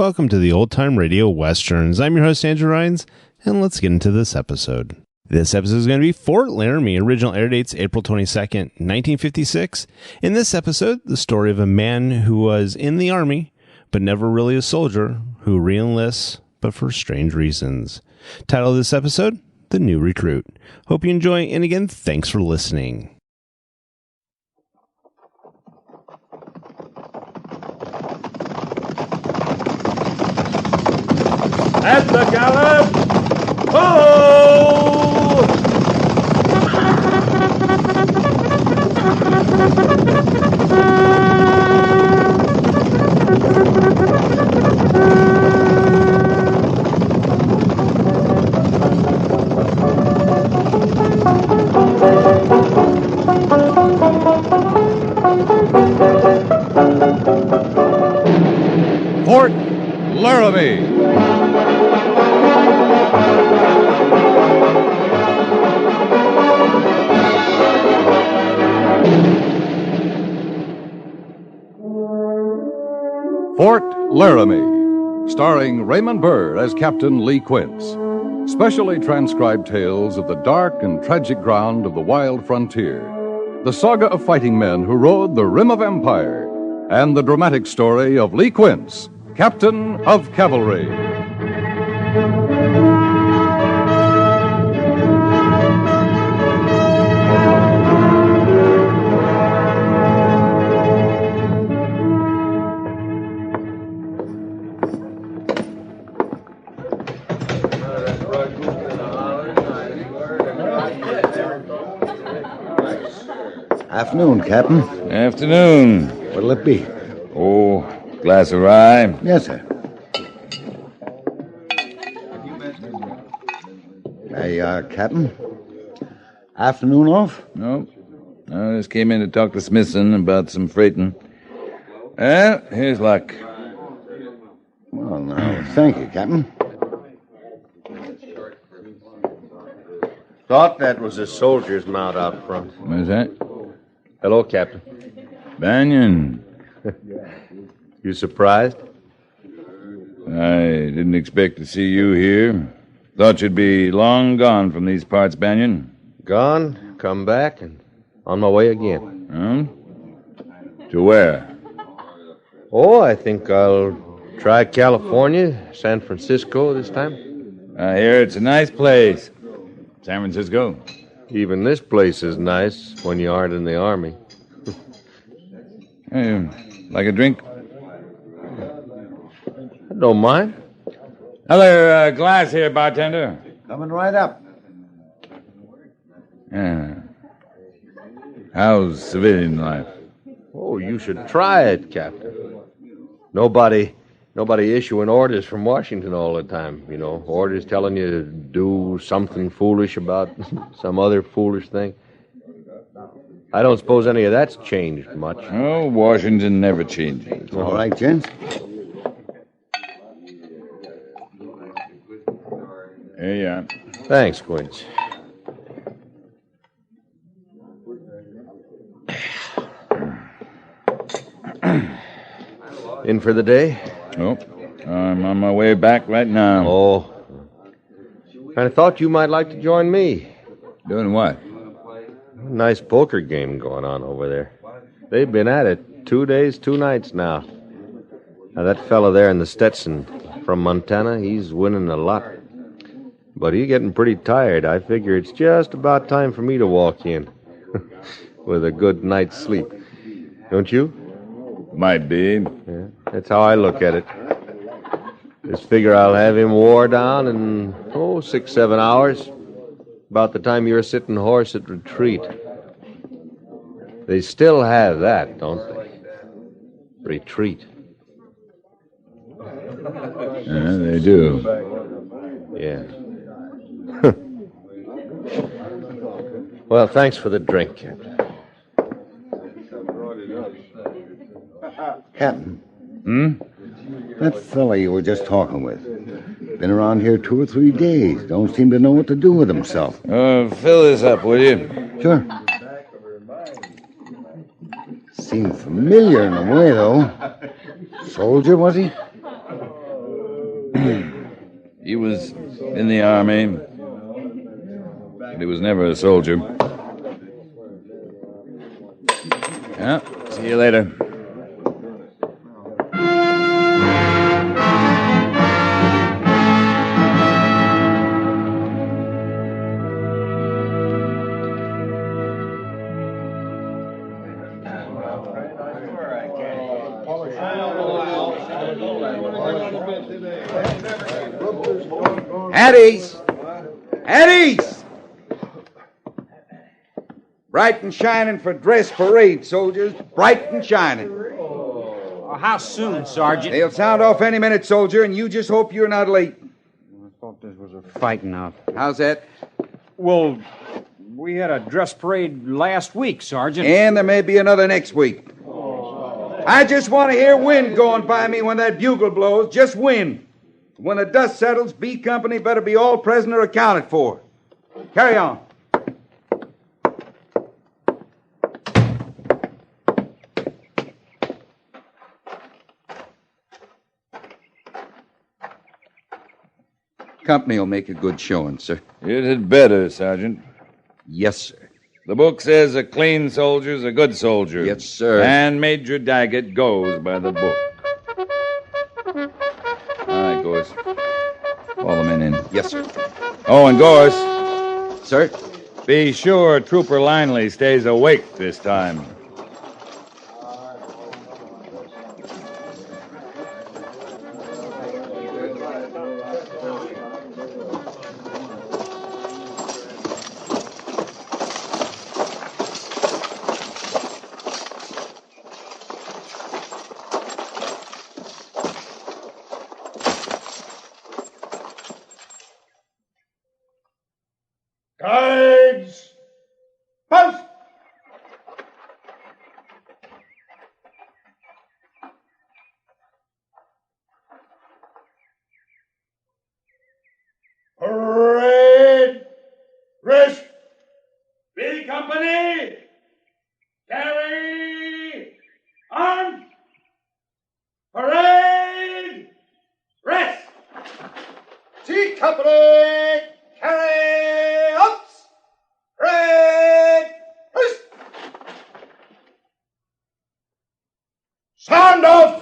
Welcome to the Old Time Radio Westerns. I'm your host, Andrew Rhynes, and let's get into this episode. This episode is going to be Fort Laramie. Original air dates April 22nd, 1956. In this episode, the story of a man who was in the Army, but never really a soldier, who re-enlists, but for strange reasons. Title of this episode, The New Recruit. Hope you enjoy, and again, thanks for listening. At the gallop! Ho! Fort Laramie. Fort Laramie, starring Raymond Burr as Captain Lee Quince. Specially transcribed tales of the dark and tragic ground of the wild frontier. The saga of fighting men who rode the rim of empire. And the dramatic story of Lee Quince, Captain of Cavalry. Afternoon, Captain. Afternoon. What'll it be? Oh, glass of rye. Yes, sir. Hey, Captain. Afternoon off? No. I just came in to talk to Smithson about some freighting. Well, here's luck. Well, now, thank you, Captain. Thought that was a soldier's mount out front. What's that? Hello, Captain. Banyan. You surprised? I didn't expect to see you here. Thought you'd be long gone from these parts, Banyan. Gone, come back, and on my way again. To where? Oh, I think I'll try California, San Francisco this time. I hear it's a nice place. San Francisco. Even this place is nice when you aren't in the Army. Hey, like a drink? I don't mind. Another glass here, bartender. Coming right up. Yeah. How's civilian life? Oh, you should try it, Captain. Nobody issuing orders from Washington all the time, you know. Orders telling you to do something foolish about some other foolish thing. I don't suppose any of that's changed much. Oh, Washington never changes. All right, gents. Here you are. Thanks, Quince. In for the day? Oh, I'm on my way back right now. Oh. Kind of thought you might like to join me. Doing what? Nice poker game going on over there. They've been at it 2 days, 2 nights now. Now, that fella there in the Stetson from Montana, he's winning a lot. But he's getting pretty tired. I figure it's just about time for me to walk in with a good night's sleep. Don't you? Might be. Yeah, that's how I look at it. Just figure I'll have him wore down in, 6, 7 hours. About the time you're sitting horse at retreat. They still have that, don't they? Retreat. Yeah, they do. Yeah. Well, thanks for the drink, Captain. Captain. That fella you were just talking with. Been around here 2 or 3 days. Don't seem to know what to do with himself. Fill this up, will you? Sure. Seemed familiar in a way, though. Soldier, was he? He was in the Army, but he was never a soldier. Yeah, see you later. At ease! Bright and shining for dress parade, soldiers. Bright and shining. How soon, Sergeant? They'll sound off any minute, soldier, and you just hope you're not late. I thought this was a fighting out. How's that? Well, we had a dress parade last week, Sergeant. And there may be another next week. I just want to hear wind going by me when that bugle blows. Just wind. When the dust settles, B Company better be all present or accounted for. Carry on. Company will make a good showing, sir. It had better, Sergeant. Yes, sir. The book says a clean soldier's a good soldier. Yes, sir. And Major Daggett goes by the book. All right, Goerss. Call the men in. Yes, sir. Oh, and Goerss, Sir? be sure Trooper Linley stays awake this time. Guards! Post! Parade! Rest! B Company! Carry! Arms! Parade! Rest! C Company! Carry ups! Parade! Rest! Sound off!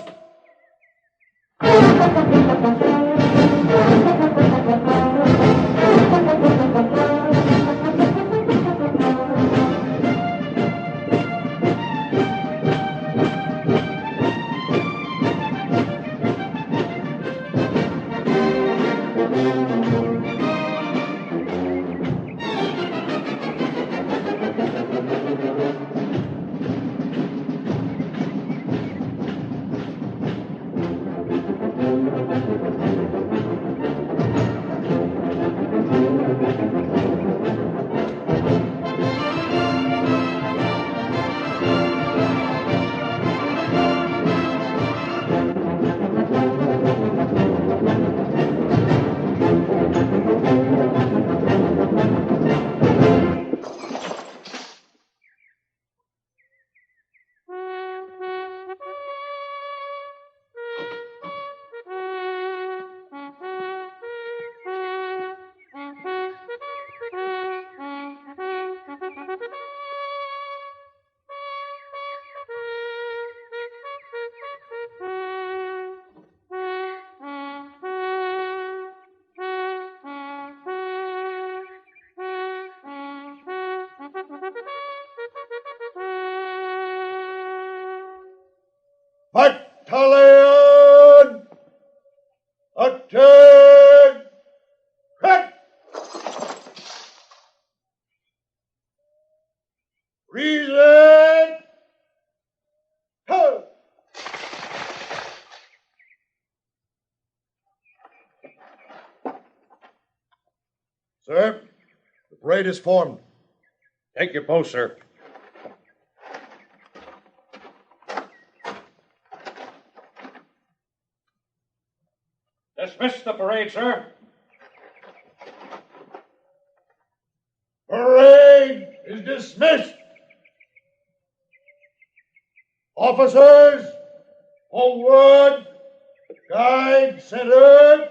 Battalion! Attack! Crack! Reason! Ho! Sir, the parade is formed. Take your post, sir. Dismiss the parade, sir. Parade is dismissed. Officers, forward. Guide, center.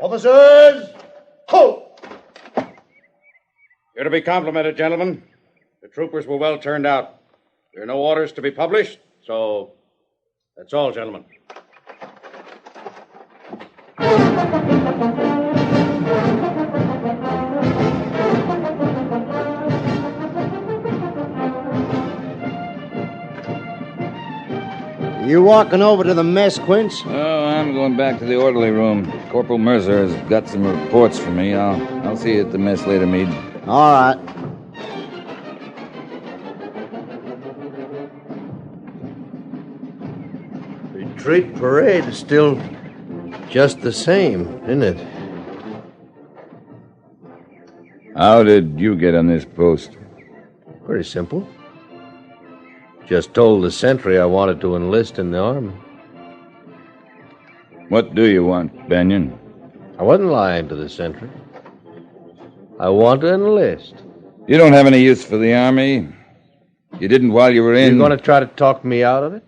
Officers! Halt! You're to be complimented, gentlemen. The troopers were well turned out. There are no orders to be published, so that's all, gentlemen. You walking over to the mess, Quince? Oh, I'm going back to the orderly room. Corporal Mercer has got some reports for me. I'll see you at the mess later, Meade. All right. Retreat parade is still just the same, isn't it? How did you get on this post? Pretty simple. Just told the sentry I wanted to enlist in the Army. What do you want, Banyan? I wasn't lying to the sentry. I want to enlist. You don't have any use for the Army. You didn't while you were in. You going to try to talk me out of it?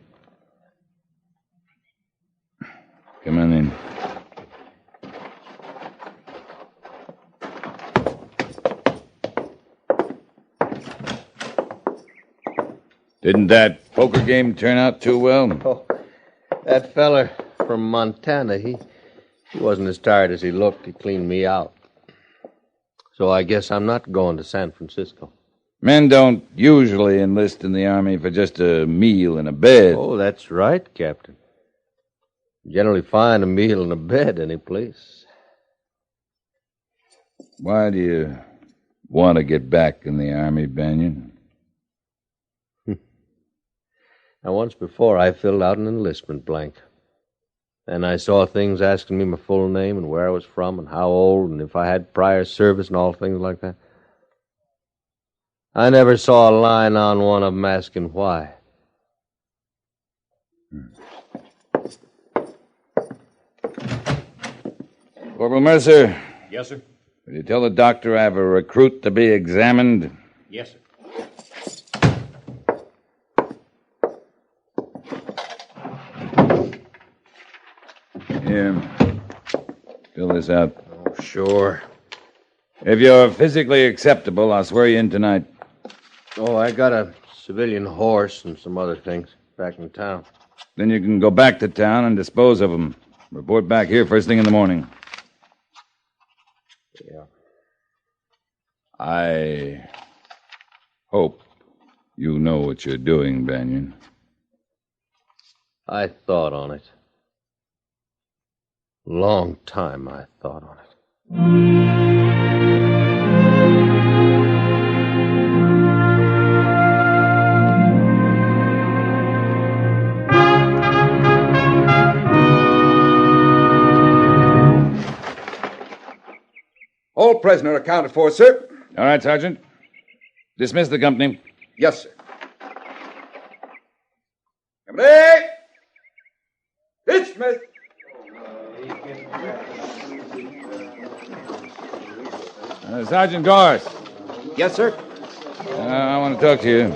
Come on in. Didn't that poker game turn out too well? Oh, that feller from Montana, he wasn't as tired as he looked. He cleaned me out. So I guess I'm not going to San Francisco. Men don't usually enlist in the Army for just a meal and a bed. Oh, that's right, Captain. Generally find a meal and a bed any place. Why do you want to get back in the Army, Banyan? Now, once before, I filled out an enlistment blank. And I saw things asking me my full name and where I was from and how old and if I had prior service and all things like that. I never saw a line on one of them asking why. Corporal Mercer. Yes, sir. Will you tell the doctor I have a recruit to be examined? Yes, sir. Here. Fill this out. Oh, sure. If you're physically acceptable, I'll swear you in tonight. Oh, I got a civilian horse and some other things back in town. Then you can go back to town and dispose of them. Report back here first thing in the morning. Yeah. I hope you know what you're doing, Banyan. I thought on it. Long time I thought on it. All prisoner accounted for, sir. All right, Sergeant. Dismiss the company. Yes, sir. Company! Dismiss! Sergeant Goerss. Yes, sir. I want to talk to you.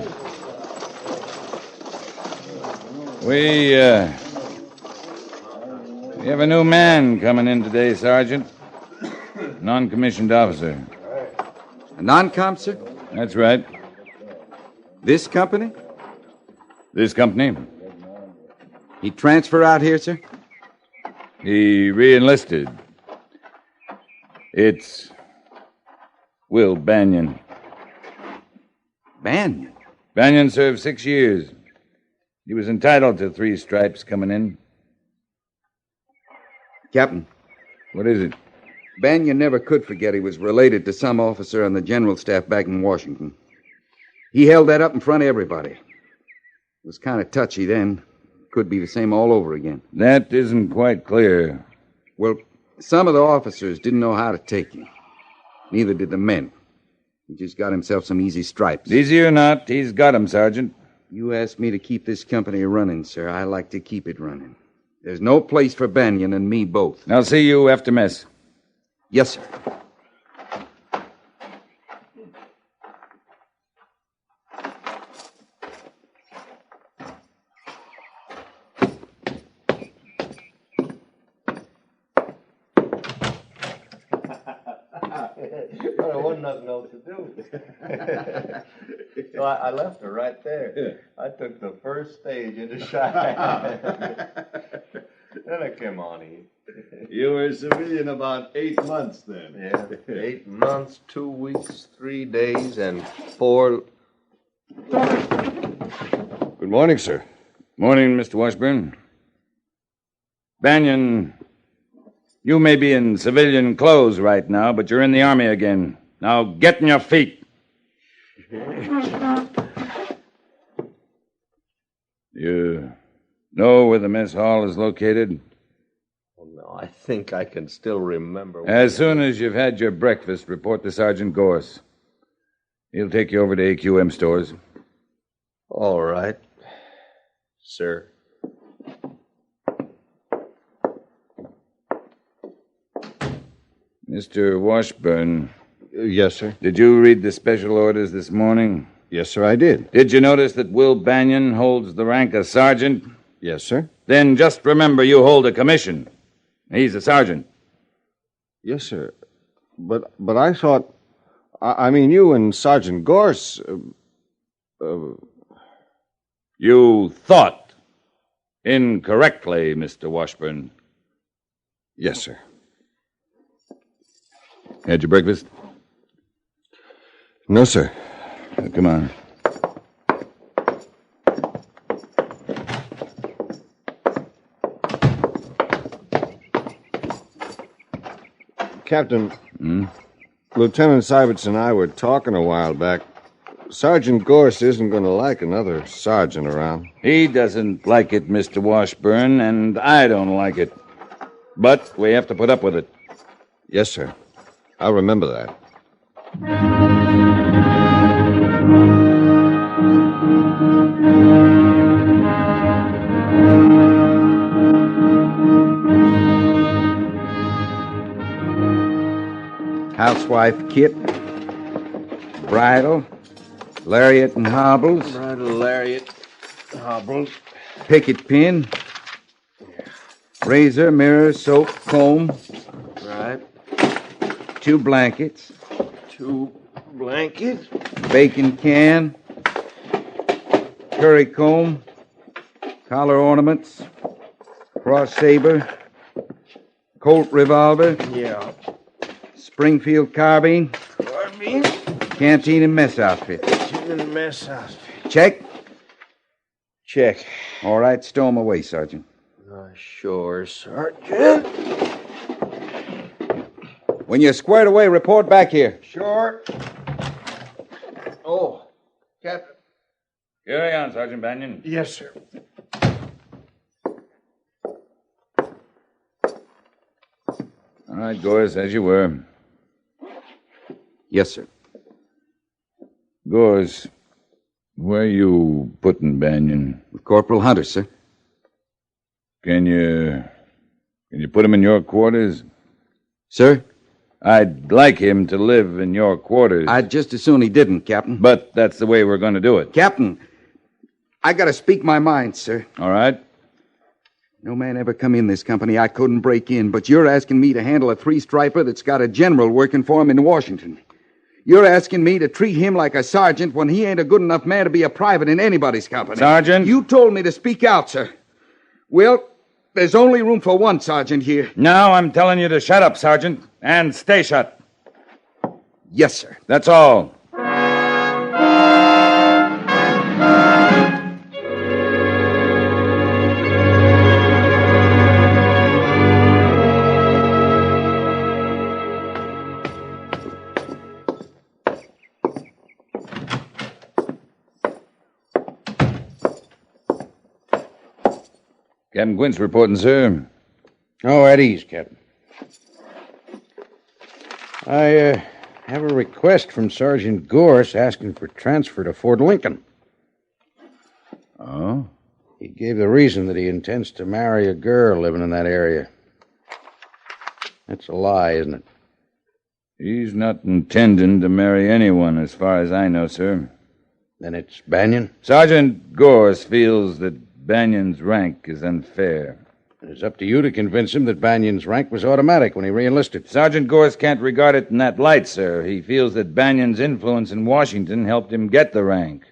We have a new man coming in today, Sergeant. Non-commissioned officer. A non-com, sir? That's right. This company? This company. He transfer out here, sir? He re-enlisted. It's Will Banyan. Banyan? Banyan served 6 years. He was entitled to 3 stripes coming in. Captain, What is it? Banyan never could forget he was related to some officer on the general staff back in Washington. He held that up in front of everybody. It was kind of touchy then. Could be the same all over again. That isn't quite clear. Well, some of the officers didn't know how to take him. Neither did the men. He just got himself some easy stripes. Easy or not, he's got 'em, Sergeant. You asked me to keep this company running, sir. I like to keep it running. There's no place for Banyan and me both. I'll see you after mess. Yes, sir. But there wasn't nothing else to do. So I left her right there. I took the first stage into Cheyenne. Then I came on east. You were a civilian about 8 months then. Yeah, 8 months, 2 weeks, 3 days, and 4... Good morning, sir. Morning, Mr. Washburn. Banyan, you may be in civilian clothes right now, but you're in the Army again. Now get on your feet. You know where the mess hall is located? Oh, no, I think I can still remember. As soon as you've had your breakfast, report to Sergeant Goerss. He'll take you over to AQM stores. All right, sir. Mr. Washburn. Yes, sir. Did you read the special orders this morning? Yes, sir, I did. Did you notice that Will Banyan holds the rank of sergeant? Yes, sir. Then just remember you hold a commission. He's a sergeant. Yes, sir. But I thought... I mean, you and Sergeant Goerss... You thought incorrectly, Mr. Washburn. Yes, sir. Had your breakfast? No, sir. Come on. Captain, Lieutenant Seiberts and I were talking a while back. Sergeant Goerss isn't going to like another sergeant around. He doesn't like it, Mr. Washburn, and I don't like it. But we have to put up with it. Yes, sir. I'll remember that. Housewife kit, bridle, lariat and hobbles, Bridle, lariat, hobbles. picket pin, razor, mirror, soap, comb, Right. 2 blankets, 2 blankets. bacon can, curry comb, collar ornaments, cross saber, Colt revolver, Yeah. Springfield carbine, Carbine. canteen and mess outfit. In the mess outfit. Check? Check. All right, stow 'em away, Sergeant. Sure, Sergeant. When you're squared away, report back here. Sure. Oh, Captain. Carry on, Sergeant Banyan. Yes, sir. All right, Goerss, as you were. Yes, sir. Goerss, where you putting Banyan? With Corporal Hunter, sir. Can you put him in your quarters? Sir? I'd like him to live in your quarters. I'd just as soon he didn't, Captain. But that's the way we're going to do it. Captain, I gotta speak my mind, sir. All right? No man ever come in this company I couldn't break in, but you're asking me to handle a 3-striper that's got a general working for him in Washington. You're asking me to treat him like a sergeant when he ain't a good enough man to be a private in anybody's company. Sergeant? You told me to speak out, sir. Well, there's only room for one sergeant here. Now I'm telling you to shut up, Sergeant, and stay shut. Yes, sir. That's all. Captain Quince reporting, sir. Oh, at ease, Captain. I have a request from Sergeant Goerss asking for transfer to Fort Lincoln. Oh? He gave the reason that he intends to marry a girl living in that area. That's a lie, isn't it? He's not intending to marry anyone, as far as I know, sir. Then it's Banyan? Sergeant Goerss feels that Banyan's rank is unfair. It's up to you to convince him that Banion's rank was automatic when he re-enlisted. Sergeant Goerss can't regard it in that light, sir. He feels that Banion's influence in Washington helped him get the rank.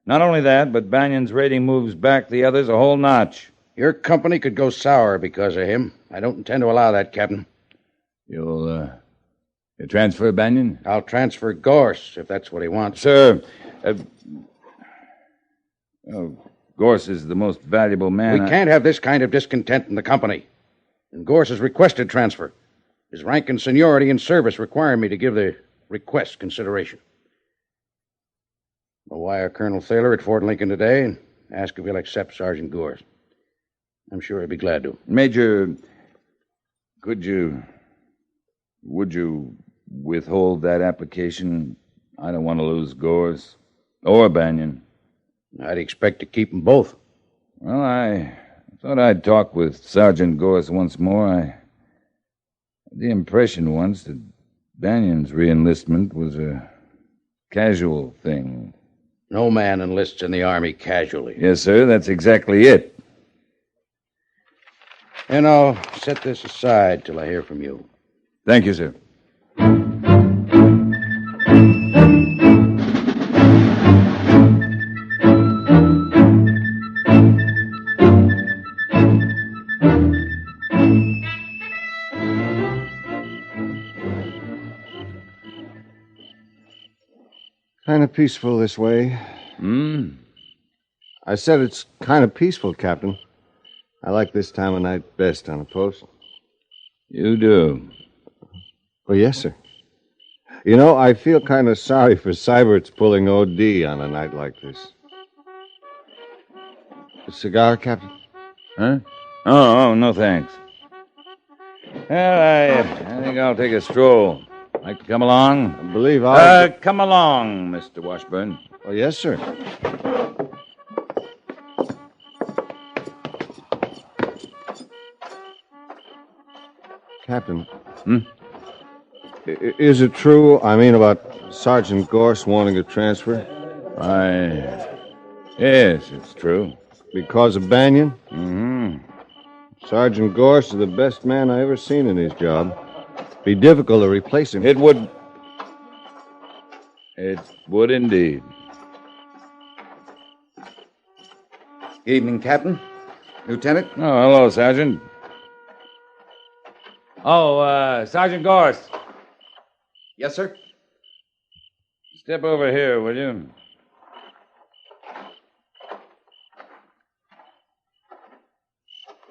Not only that, but Banion's rating moves back the others a whole notch. Your company could go sour because of him. I don't intend to allow that, Captain. You'll transfer Banion? I'll transfer Goerss, if that's what he wants. Sir, Goerss is the most valuable man. We can't have this kind of discontent in the company. And Goerss has requested transfer. His rank and seniority in service require me to give the request consideration. I'll wire Colonel Thaler at Fort Lincoln today and ask if he'll accept Sergeant Goerss. I'm sure he'll be glad to. Major, would you withhold that application? I don't want to lose Goerss or Banion. I'd expect to keep them both. Well, I thought I'd talk with Sergeant Goerss once more. I had the impression once that Banion's re-enlistment was a casual thing. No man enlists in the Army casually. Yes, sir, that's exactly it. And I'll set this aside till I hear from you. Thank you, sir. Kind of peaceful this way. I said it's kind of peaceful, Captain. I like this time of night best on a post. You do? Well, yes, sir. You know, I feel kind of sorry for Seibert's pulling OD on a night like this. A cigar, Captain? Huh? Oh, no, thanks. Well, I think I'll take a stroll. Like to come along? I believe I'll... Come along, Mr. Washburn. Oh, yes, sir. Captain. Is it true, about Sergeant Goerss wanting a transfer? Yes, it's true. Because of Banion? Mm-hmm. Sergeant Goerss is the best man I ever seen in his job. Be difficult to replace him. It would indeed. Evening, Captain. Lieutenant. Oh, hello, Sergeant. Oh, Sergeant Goerss. Yes, sir. Step over here, will you?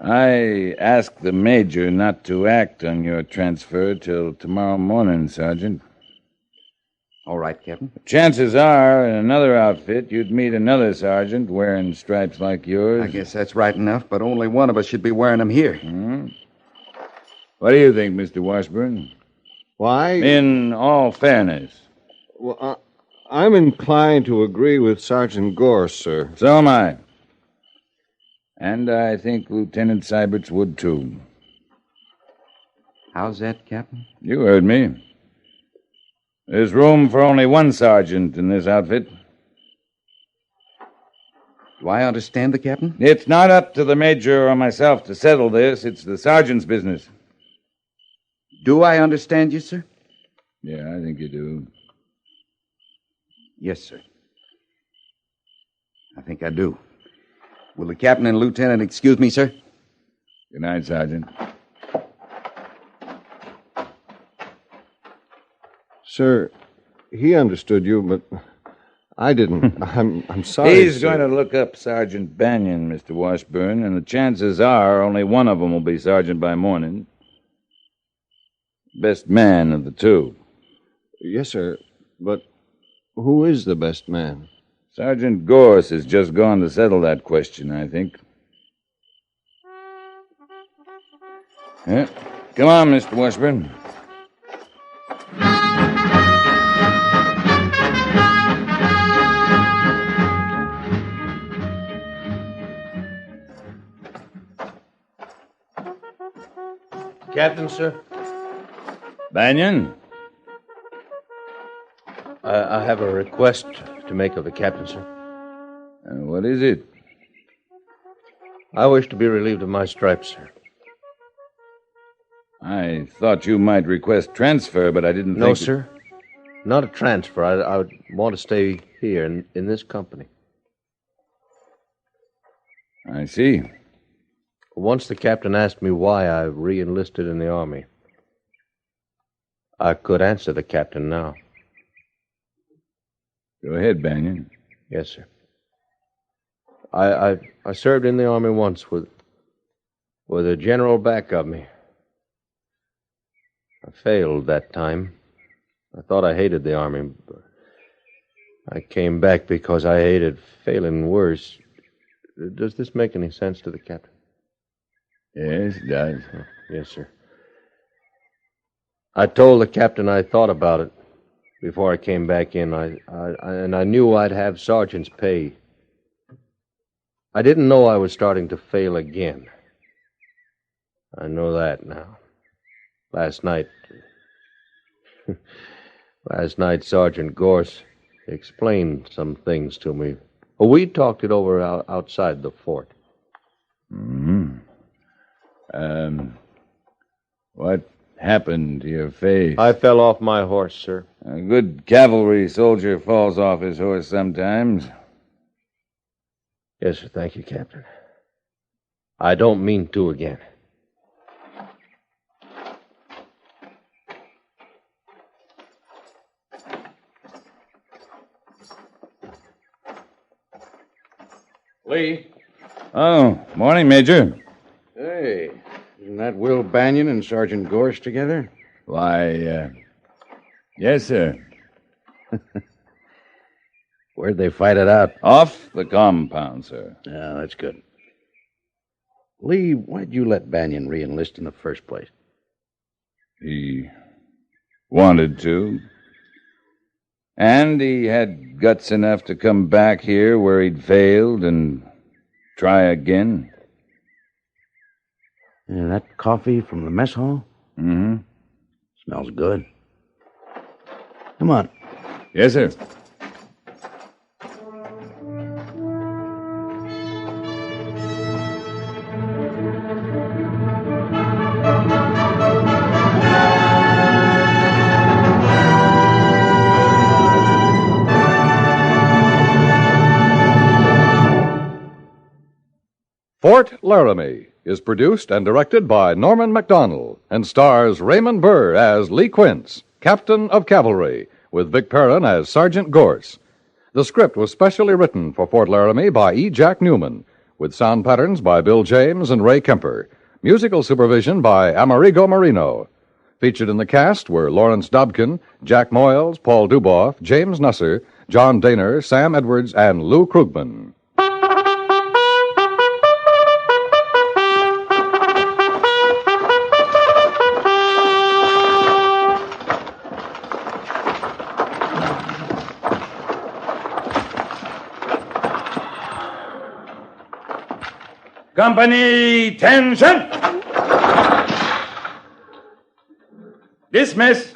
I asked the Major not to act on your transfer till tomorrow morning, Sergeant. All right, Captain. Chances are, in another outfit, you'd meet another sergeant wearing stripes like yours. I guess that's right enough, but only one of us should be wearing them here. What do you think, Mr. Washburn? Why? In all fairness. Well, I'm inclined to agree with Sergeant Goerss, sir. So am I. And I think Lieutenant Seibert's would, too. How's that, Captain? You heard me. There's room for only one sergeant in this outfit. Do I understand the Captain? It's not up to the Major or myself to settle this. It's the sergeant's business. Do I understand you, sir? Yeah, I think you do. Yes, sir. I think I do. Will the captain and lieutenant excuse me, sir? Good night, Sergeant. Sir, he understood you, but I didn't. I'm sorry. He's going to look up Sergeant Banion, Mr. Washburn, and the chances are only one of them will be sergeant by morning. Best man of the two. Yes, sir, but who is the best man? Sergeant Goerss has just gone to settle that question, I think. Yeah. Come on, Mr. Washburn. Captain, sir? Banion? I have a request to make of the captain, sir. What is it? I wish to be relieved of my stripes, sir. I thought you might request transfer, but I didn't No, think... sir. Not a transfer. I would want to stay here in this company. I see. Once the captain asked me why I re-enlisted in the Army. I could answer the captain now. Go ahead, Banyan. Yes, sir. I served in the Army once with a general back of me. I failed that time. I thought I hated the Army, but I came back because I hated failing worse. Does this make any sense to the captain? Yes, it does. Yes, sir. I told the captain I thought about it before I came back in. And I knew I'd have sergeant's pay. I didn't know I was starting to fail again. I know that now. Last night, Sergeant Goerss explained some things to me. We talked it over outside the fort. Mm-hmm. What happened to your face? I fell off my horse, sir. A good cavalry soldier falls off his horse sometimes. Yes, sir. Thank you, Captain. I don't mean to again. Lee. Oh, morning, Major. Hey, isn't that Will Banyan and Sergeant Goerss together? Why, yes, sir. Where'd they fight it out? Off the compound, sir. Yeah, that's good. Lee, why'd you let Banyan re-enlist in the first place? He wanted to. And he had guts enough to come back here where he'd failed and try again. Yeah, that coffee from the mess hall? Mm-hmm. Smells good. Come on. Yes, sir. Fort Laramie is produced and directed by Norman Macdonnell and stars Raymond Burr as Lee Quince, Captain of Cavalry, with Vic Perrin as Sergeant Goerss. The script was specially written for Fort Laramie by E. Jack Neuman, with sound patterns by Bill James and Ray Kemper. Musical supervision by Amerigo Moreno. Featured in the cast were Lawrence Dobkin, Jack Moyles, Paul Dubov, James Nusser, John Dehner, Sam Edwards, and Lou Krugman. Company, attention! Dismiss.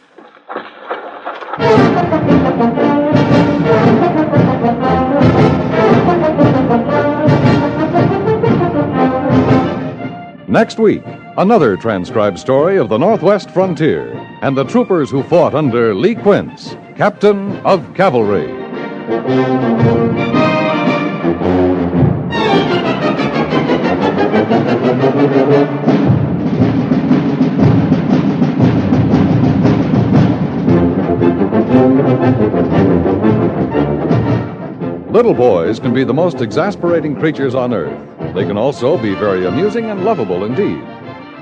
Next week, another transcribed story of the Northwest frontier and the troopers who fought under Lee Quince, Captain of Cavalry. Little boys can be the most exasperating creatures on earth. They can also be very amusing and lovable indeed.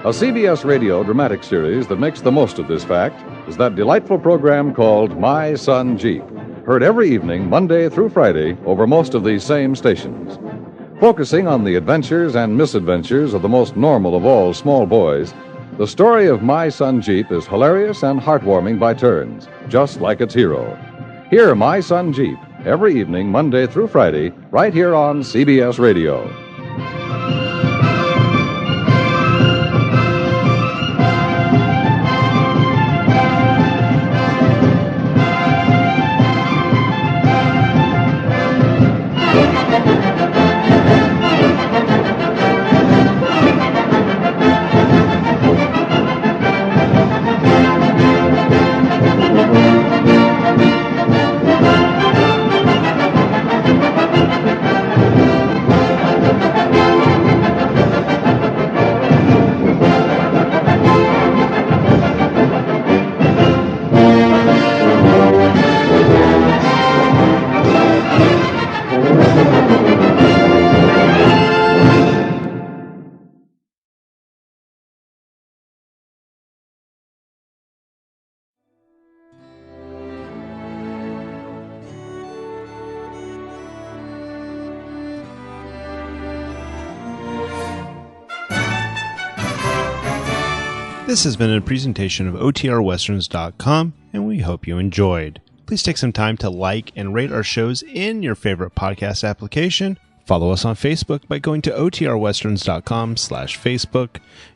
A CBS radio dramatic series that makes the most of this fact is that delightful program called My Son Jeep, heard every evening, Monday through Friday, over most of these same stations. Focusing on the adventures and misadventures of the most normal of all small boys, the story of My Son Jeep is hilarious and heartwarming by turns, just like its hero. Hear My Son Jeep every evening, Monday through Friday, right here on CBS Radio. This has been a presentation of OTRWesterns.com, and we hope you enjoyed. Please take some time to like and rate our shows in your favorite podcast application. Follow us on Facebook by going to OTRWesterns.com/Facebook.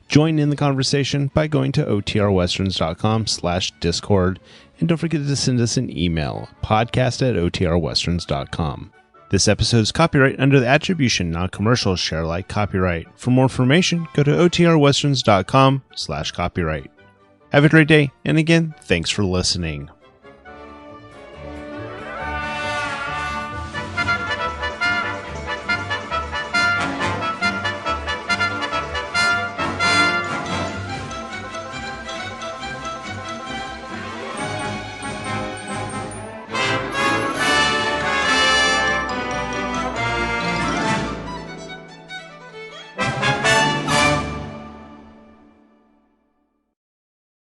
Join in the conversation by going to OTRWesterns.com/Discord. And don't forget to send us an email, podcast@OTRWesterns.com. This episode is copyright under the Attribution Non-Commercial Share Alike copyright. For more information, go to OTRWesterns.com/copyright. Have a great day, and again, thanks for listening.